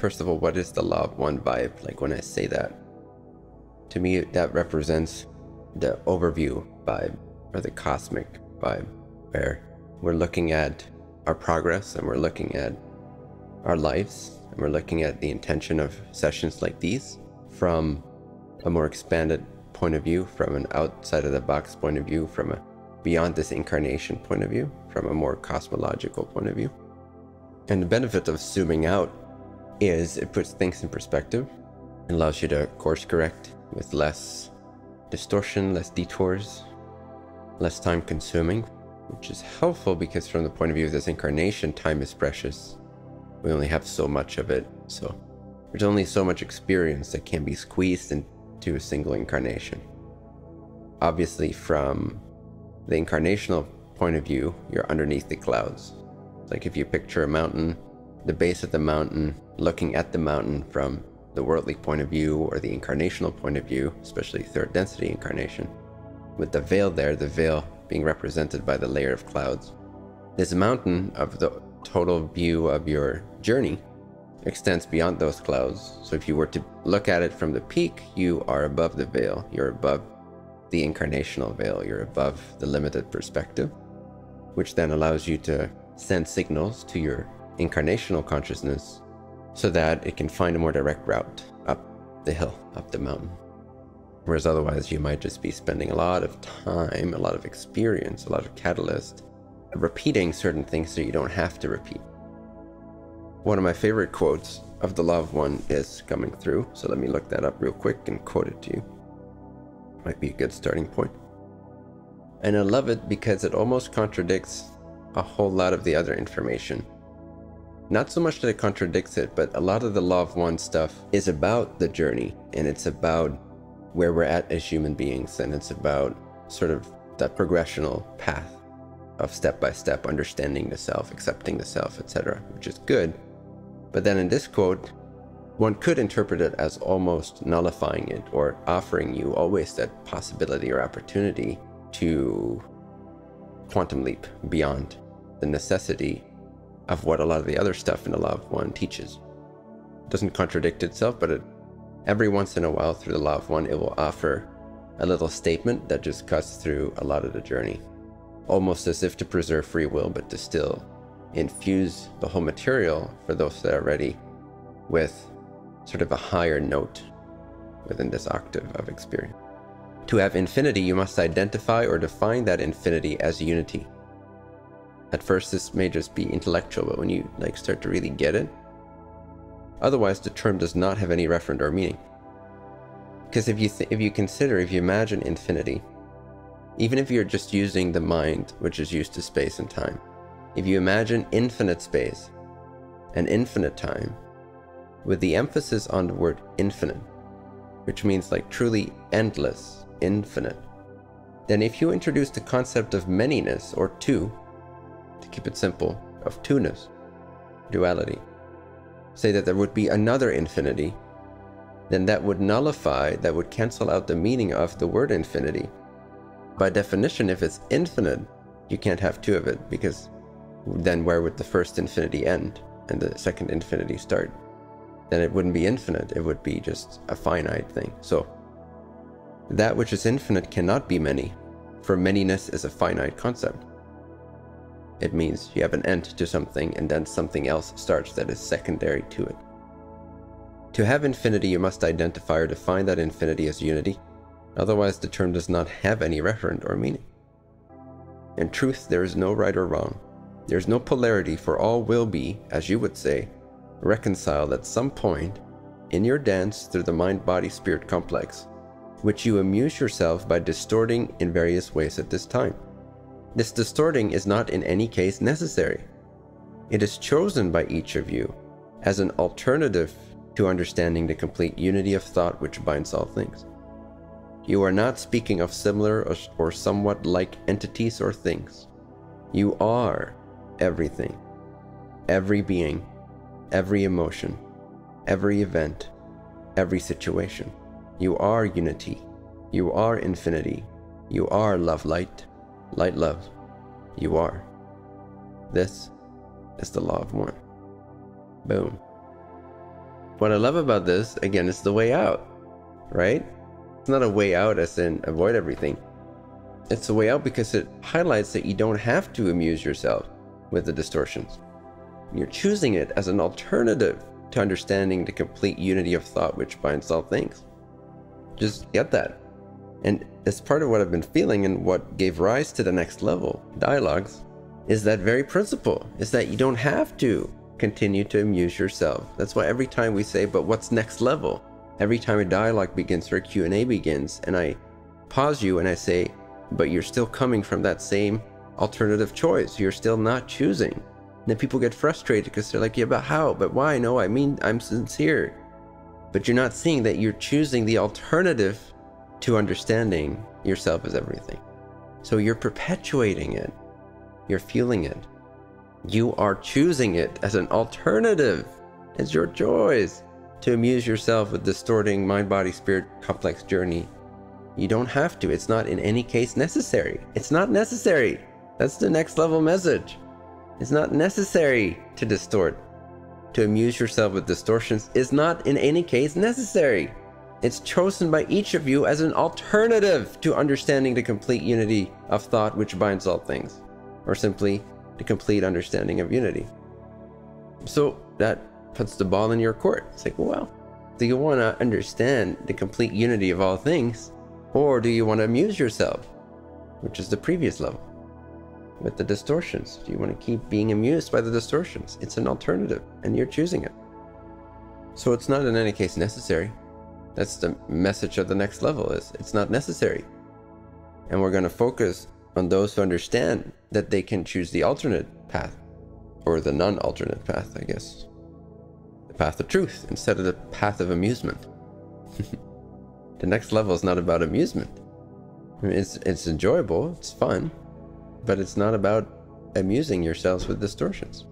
first of all, what is the law of one vibe? Like when I say that, to me, that represents the overview vibe or the cosmic vibe, where we're looking at our progress and we're looking at our lives and we're looking at the intention of sessions like these from a more expanded point of view, from an outside of the box point of view, from a beyond this incarnation point of view, from a more cosmological point of view. And the benefit of zooming out is it puts things in perspective. It allows you to course correct with less distortion, less detours, less time consuming, which is helpful because from the point of view of this incarnation, time is precious. We only have so much of it, so there's only so much experience that can be squeezed into a single incarnation. Obviously, from the incarnational point of view, you're underneath the clouds. It's like if you picture a mountain, the base of the mountain, looking at the mountain from the worldly point of view or the incarnational point of view, especially third density incarnation, with the veil there, the veil being represented by the layer of clouds. This mountain of the total view of your journey extends beyond those clouds. So if you were to look at it from the peak, you are above the veil, you're above the incarnational veil, you're above the limited perspective, which then allows you to send signals to your incarnational consciousness so that it can find a more direct route up the hill, up the mountain. Whereas otherwise you might just be spending a lot of time, a lot of experience, a lot of catalyst, repeating certain things so you don't have to repeat. One of my favorite quotes of the Law of One is coming through, so let me look that up real quick and quote it to you. Might be a good starting point. And I love it because it almost contradicts a whole lot of the other information. Not so much that it contradicts it, but a lot of the Law of One stuff is about the journey, and it's about where we're at as human beings, and it's about sort of that progressional path of step-by-step understanding the self, accepting the self, etc., which is good. But then in this quote, one could interpret it as almost nullifying it or offering you always that possibility or opportunity to quantum leap beyond the necessity of what a lot of the other stuff in the Law of One teaches. It doesn't contradict itself, but every once in a while through the Law of One, it will offer a little statement that just cuts through a lot of the journey, almost as if to preserve free will, but to still infuse the whole material for those that are ready with sort of a higher note within this octave of experience. To have infinity, you must identify or define that infinity as unity. At first, this may just be intellectual, but when you start to really get it, otherwise the term does not have any referent or meaning. Because if you imagine infinity, even if you're just using the mind, which is used to space and time, if you imagine infinite space and infinite time, with the emphasis on the word infinite, which means like truly endless, infinite, then if you introduce the concept of manyness or two, to keep it simple, of two-ness, duality, say that there would be another infinity, then that would nullify, that would cancel out the meaning of the word infinity. By definition, if it's infinite, you can't have two of it, because then where would the first infinity end and the second infinity start? Then it wouldn't be infinite, it would be just a finite thing. So that which is infinite cannot be many, for manyness is a finite concept. It means you have an end to something and then something else starts that is secondary to it. To have infinity, you must identify or define that infinity as unity. Otherwise, the term does not have any referent or meaning. In truth, there is no right or wrong. There is no polarity, for all will be, as you would say, reconciled at some point in your dance through the mind-body-spirit complex, which you amuse yourself by distorting in various ways at this time. This distorting is not in any case necessary. It is chosen by each of you as an alternative to understanding the complete unity of thought which binds all things. You are not speaking of similar or somewhat like entities or things. You are everything, every being, every emotion, every event, every situation. You are unity. You are infinity. You are love light, light love. You are. This is the Law of One. Boom. what I love about this, again, is the way out, right? It's not a way out as in avoid everything. It's a way out because it highlights that you don't have to amuse yourself with the distortions. You're choosing it as an alternative to understanding the complete unity of thought which binds all things. Just get that. And as part of what I've been feeling and what gave rise to the next level dialogues is that very principle, is that you don't have to continue to amuse yourself. That's why every time we say, but what's next level? Every time a dialogue begins or a Q&A begins, and I pause you and I say, but you're still coming from that same alternative choice. You're still not choosing. And then people get frustrated because they're like, yeah, but how? But why? No, I mean, I'm sincere. But you're not seeing that you're choosing the alternative to understanding yourself as everything. So you're perpetuating it. You're feeling it. You are choosing it as an alternative. It's your choice to amuse yourself with distorting mind-body-spirit complex journey. You don't have to. It's not in any case necessary. It's not necessary. That's the next level message. It's not necessary to distort. To amuse yourself with distortions is not in any case necessary. It's chosen by each of you as an alternative to understanding the complete unity of thought which binds all things, or simply the complete understanding of unity. So that puts the ball in your court. It's like, well, do you want to understand the complete unity of all things, or do you want to amuse yourself, which is the previous level, with the distortions? Do you want to keep being amused by the distortions? It's an alternative, and you're choosing it. So it's not in any case necessary. That's the message of the next level, is it's not necessary. And we're going to focus on those who understand that they can choose the alternate path, or the non-alternate path, I guess. The path of truth instead of the path of amusement. The next level is not about amusement. I mean, it's enjoyable, it's fun, but it's not about amusing yourselves with distortions.